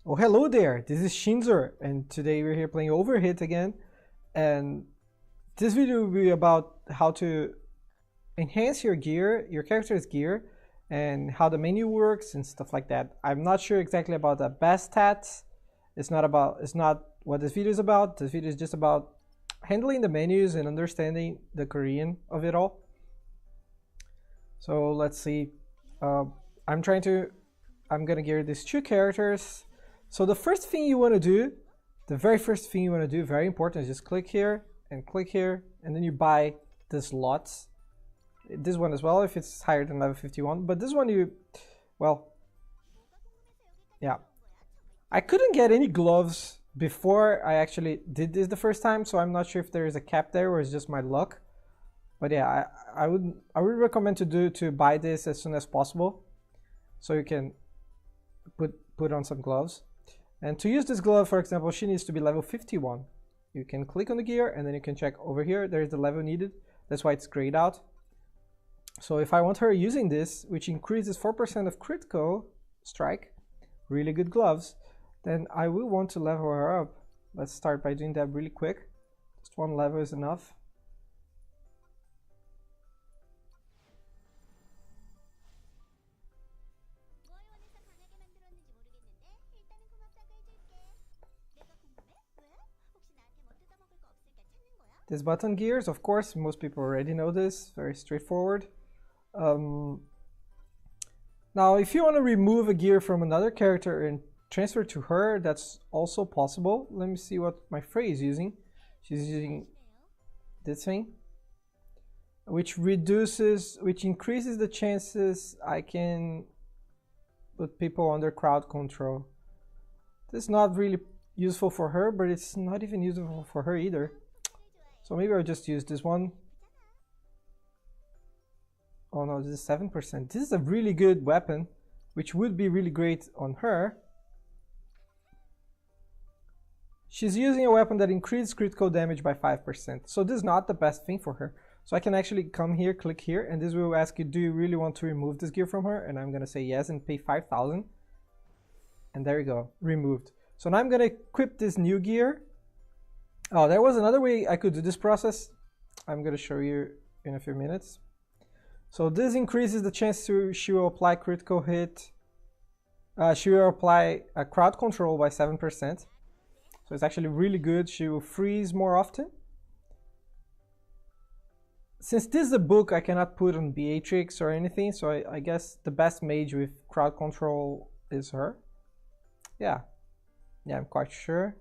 Oh, hello there, this is Shinzer, and today we're here playing Overhit again. And this video will be about how to enhance your gear, your character's gear, and how the menu works and stuff like that. I'm not sure exactly about the best stats. It's not what this video is about. This video is just about handling the menus and understanding the Korean of it all. So let's see. I'm gonna gear these two characters. So the first thing you want to do, very important, is just click here, and then you buy the slots. This one as well, if it's higher than level 51. But this one yeah. I couldn't get any gloves before I actually did this the first time, so I'm not sure if there is a cap there or it's just my luck. But yeah, I would recommend to buy this as soon as possible, so you can put on some gloves. And to use this glove, for example, she needs to be level 51. You can click on the gear and then you can check over here. There's the level needed. That's why it's grayed out. So if I want her using this, which increases 4% of critical strike, really good gloves, then I will want to level her up. Let's start by doing that really quick. Just one level is enough. This button gears, of course, most people already know this, very straightforward. Now, if you want to remove a gear from another character and transfer to her, that's also possible. Let me see what my Frey is using. She's using this thing, which increases the chances I can put people under crowd control. This is not really useful for her, but it's not even useful for her either. So maybe I'll just use this one. Oh no, this is 7%. This is a really good weapon, which would be really great on her. She's using a weapon that increases critical damage by 5%. So this is not the best thing for her. So I can actually come here, click here, and this will ask you, do you really want to remove this gear from her? And I'm gonna say yes and pay 5,000. And there you go, removed. So now I'm gonna equip this new gear. Oh, there was another way I could do this process. I'm going to show you in a few minutes. So this increases the chance she will apply critical hit. She will apply a crowd control by 7%. So it's actually really good. She will freeze more often. Since this is a book, I cannot put on Beatrix or anything. So I guess the best mage with crowd control is her. Yeah, I'm quite sure.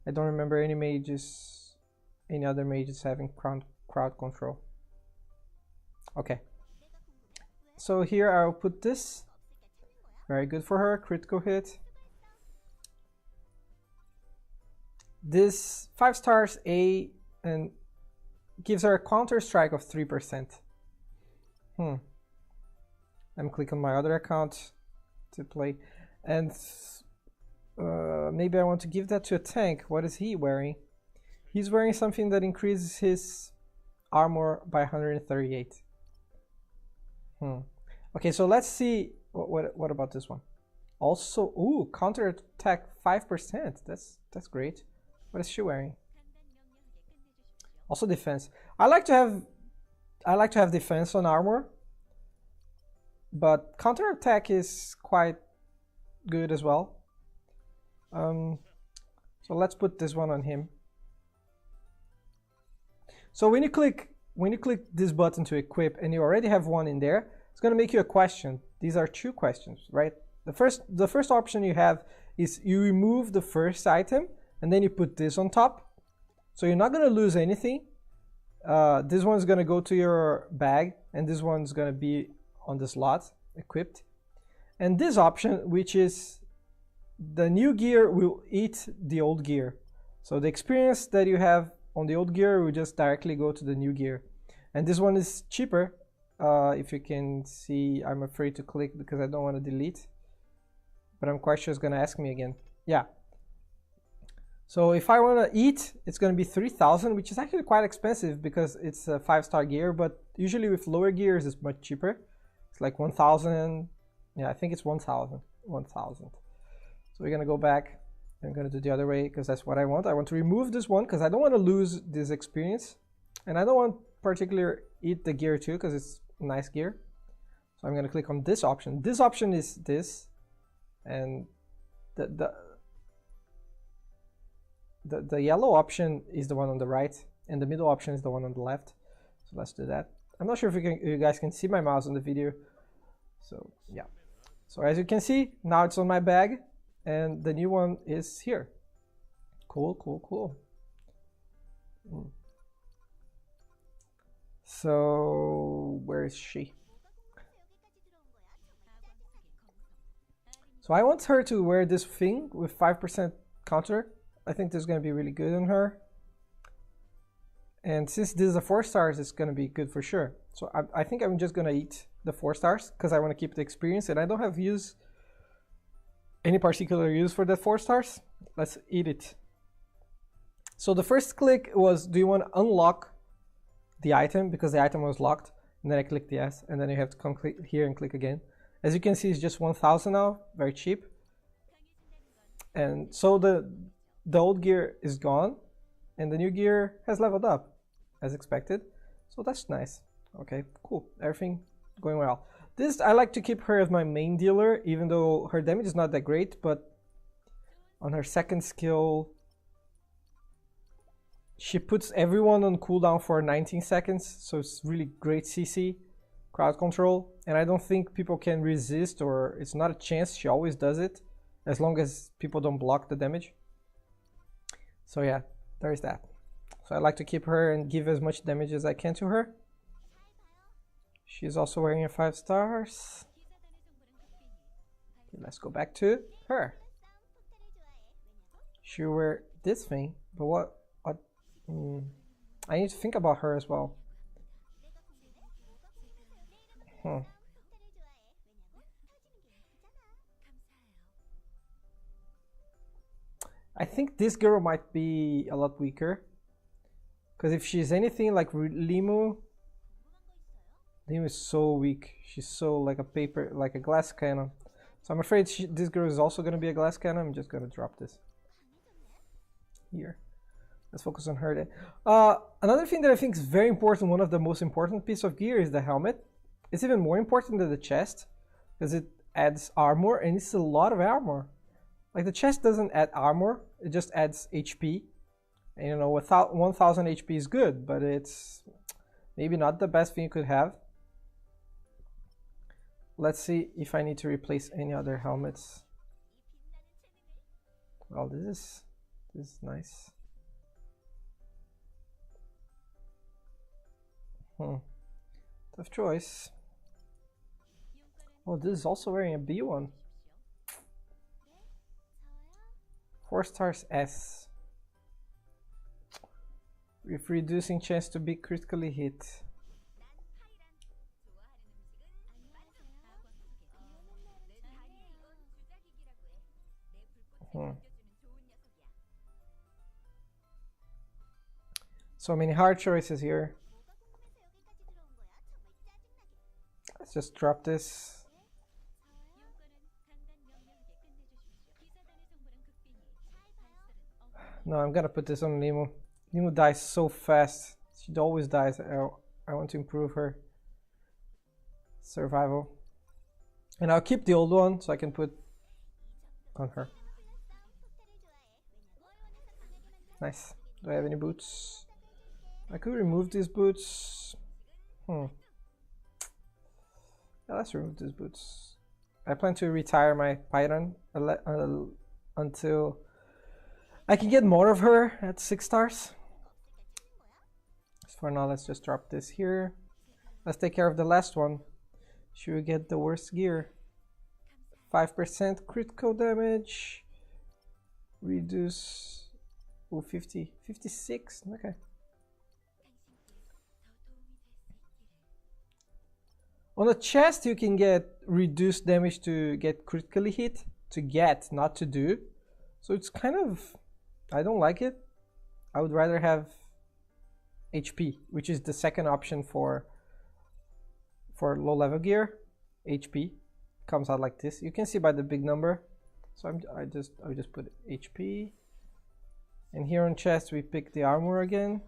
I don't remember any other mages having crowd control. Okay. So here I'll put this. Very good for her, critical hit. This 5 stars A and gives her a counter strike of 3%. I'm clicking on my other account to play. And maybe I want to give that to a tank. What is he wearing? He's wearing something that increases his armor by 138. Okay, so let's see what about this one. Also, ooh, counter attack 5%. That's great. What is she wearing? Also defense. I like to have defense on armor, but counter attack is quite good as well. So let's put this one on him. So when you click this button to equip and you already have one in there, it's going to make you a question. These are 2 questions, right? The first option you have is you remove the first item and then you put this on top. So you're not going to lose anything. This one's going to go to your bag and this one's going to be on the slot equipped. And this option, which is the new gear, will eat the old gear. So the experience that you have on the old gear will just directly go to the new gear. And this one is cheaper. If you can see, I'm afraid to click because I don't want to delete. But I'm quite sure it's going to ask me again. Yeah. So if I want to eat, it's going to be 3,000, which is actually quite expensive because it's a 5-star gear. But usually with lower gears, it's much cheaper. It's like 1,000. Yeah, I think it's 1,000. So we're gonna go back. I'm gonna do the other way because that's what I want. I want to remove this one because I don't want to lose this experience, and I don't want particularly eat the gear too because it's nice gear. So I'm gonna click on this option. This option is this, and the yellow option is the one on the right, and the middle option is the one on the left. So let's do that. I'm not sure if you guys can see my mouse in the video. So yeah. So as you can see, now it's on my bag, and the new one is here. Cool, cool, cool. So where is she? So I want her to wear this thing with 5% counter. I think this is going to be really good on her. And since this is a 4 stars, it's going to be good for sure. So I think I'm just going to eat the 4 stars because I want to keep the experience, and I don't have any particular use for the 4 stars. Let's eat it. So the first click was, do you want to unlock the item, because the item was locked, and then I clicked yes, and then you have to come click here and click again. As you can see, it's just 1,000 now, very cheap. And so the old gear is gone, and the new gear has leveled up as expected. So that's nice. Okay, cool. Everything going well. This, I like to keep her as my main dealer, even though her damage is not that great, but on her second skill, she puts everyone on cooldown for 19 seconds, so it's really great CC, crowd control, and I don't think people can resist, or it's not a chance, she always does it, as long as people don't block the damage. So yeah, there's that. So I like to keep her and give as much damage as I can to her. She's also wearing a 5 stars. Okay, let's go back to her. She wear this thing, but what I need to think about her as well. I think this girl might be a lot weaker, because if she's anything like Limu is so weak. She's so like a glass cannon. So I'm afraid this girl is also going to be a glass cannon. I'm just going to drop this here. Let's focus on her then. Another thing that I think is very important, one of the most important pieces of gear, is the helmet. It's even more important than the chest because it adds armor, and it's a lot of armor. Like the chest doesn't add armor, it just adds HP. And you know, 1000 HP is good, but it's maybe not the best thing you could have. Let's see if I need to replace any other helmets. Well, this is nice. Tough choice. Oh, this is also wearing a B one. 4 stars S. With reducing chance to be critically hit. So many hard choices here. Let's just drop this. No, I'm gonna put this on Limu. Limu dies so fast. She always dies. I want to improve her survival. And I'll keep the old one so I can put on her. Nice. Do I have any boots? I could remove these boots. Yeah, let's remove these boots. I plan to retire my Python until I can get more of her at 6 stars. So for now, let's just drop this here. Let's take care of the last one. Should we get the worst gear? 5% critical damage. Reduce. Oh, 50. 56. Okay. On the chest, you can get reduced damage to get critically hit. To get, not to do. So it's kind of... I don't like it. I would rather have HP, which is the second option for low level gear. HP comes out like this. You can see by the big number. So I just put HP, and here on chest we pick the armor again.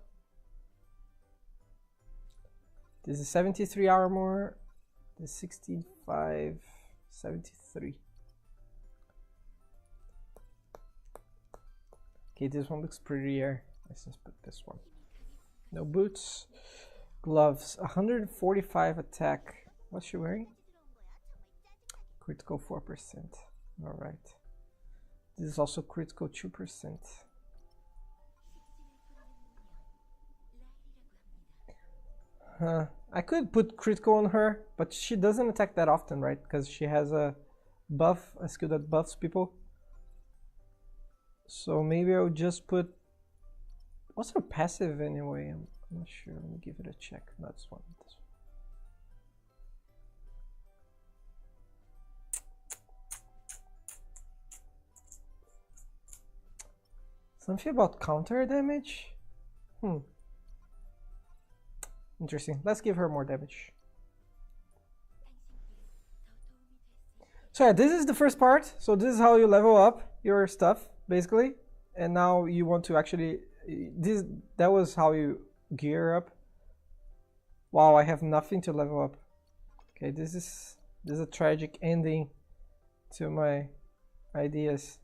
This is 73 armor, this is 65, 73. Okay, this one looks prettier. Let's just put this one. No boots, gloves, 145 attack. What's she wearing? Critical 4%. All right. This is also critical 2%. I could put critical on her, but she doesn't attack that often, right? Because she has a buff, a skill that buffs people. So maybe I'll just put... What's her passive anyway? I'm not sure. Let me give it a check. No, this one. Something about counter damage? Interesting. Let's give her more damage. So yeah, this is the first part. So this is how you level up your stuff, basically. And now you want to actually... That was how you gear up. Wow, I have nothing to level up. Okay, this is a tragic ending to my ideas.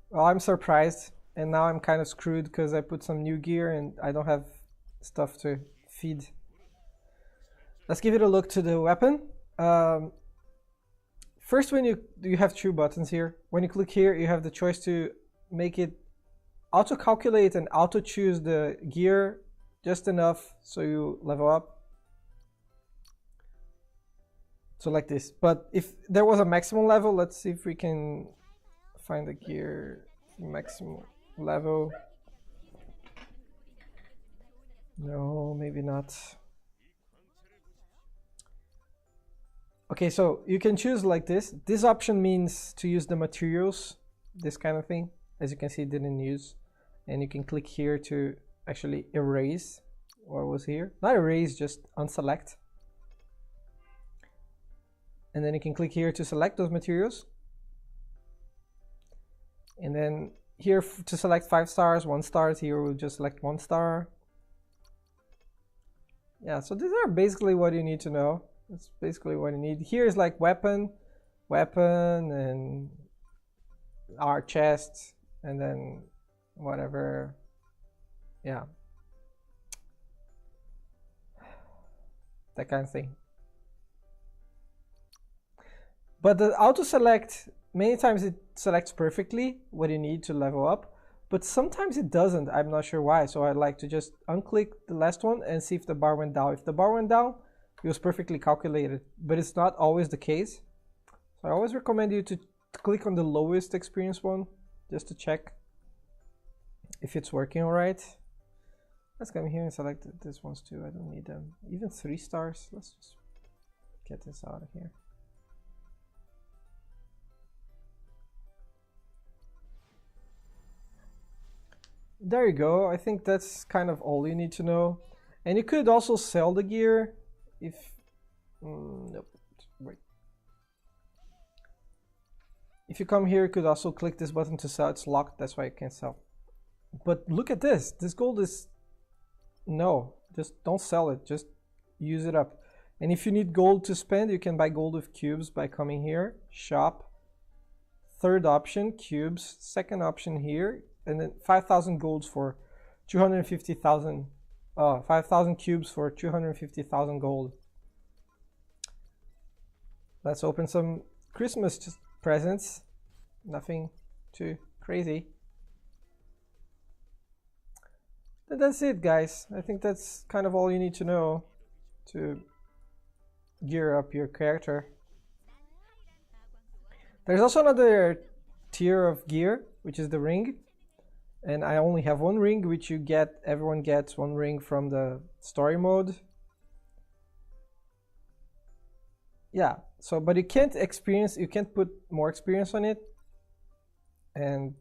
Well, I'm surprised, and now I'm kind of screwed because I put some new gear and I don't have stuff to feed. Let's give it a look to the weapon. First, when you have two buttons here. When you click here, you have the choice to make it auto-calculate and auto-choose the gear just enough so you level up. So like this. But if there was a maximum level, let's see if we can find the gear maximum level. No, maybe not. Okay, so you can choose like this. This option means to use the materials, this kind of thing. As you can see, it didn't use. And you can click here to actually erase what was here. Not erase, just unselect. And then you can click here to select those materials. And then here to select 5 stars, 1 star, here we'll just select 1 star. Yeah, so these are basically what you need to know. That's basically what you need. Here is like weapon, and our chest, and then whatever. Yeah. That kind of thing. But the auto select, many times it selects perfectly what you need to level up, but sometimes it doesn't. I'm not sure why. So I like to just unclick the last one and see if the bar went down. If the bar went down, it was perfectly calculated, but it's not always the case. So I always recommend you to click on the lowest experience one just to check if it's working all right. Let's come here and select these ones too. I don't need them. Even 3 stars. Let's just get this out of here. There you go. I think that's kind of all you need to know. And you could also sell the gear if... nope, wait. If you come here, you could also click this button to sell. It's locked, that's why you can't sell. But look at this. This gold is... No, just don't sell it. Just use it up. And if you need gold to spend, you can buy gold with cubes by coming here, shop. Third option, cubes. Second option here. And then 5,000 golds for 250,000. 5,000 cubes for 250,000 gold. Let's open some Christmas presents. Nothing too crazy. But that's it, guys. I think that's kind of all you need to know to gear up your character. There's also another tier of gear, which is the ring. And I only have 1 ring, which you get, everyone gets 1 ring from the story mode. Yeah, so, but you can't put more experience on it. And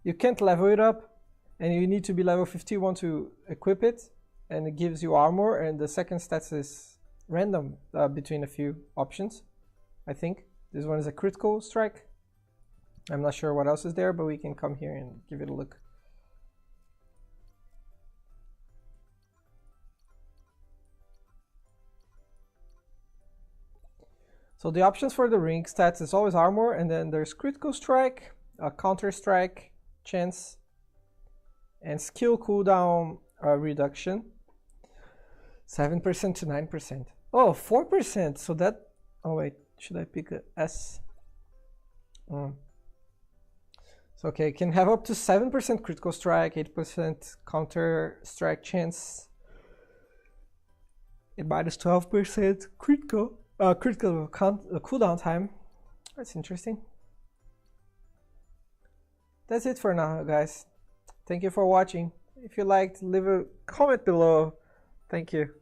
you can't level it up. And you need to be level 51 to equip it. And it gives you armor, and the second stats is random between a few options, I think. This one is a critical strike. I'm not sure what else is there, but we can come here and give it a look. So the options for the ring stats is always armor, and then there's critical strike, counter strike, chance, and skill cooldown reduction. 7% to 9%. Oh, 4%. So that. Oh wait, should I pick a S? So okay, can have up to 7% critical strike, 8% counter strike chance, and minus 12% critical cooldown time. That's interesting. That's it for now, guys. Thank you for watching. If you liked, leave a comment below. Thank you.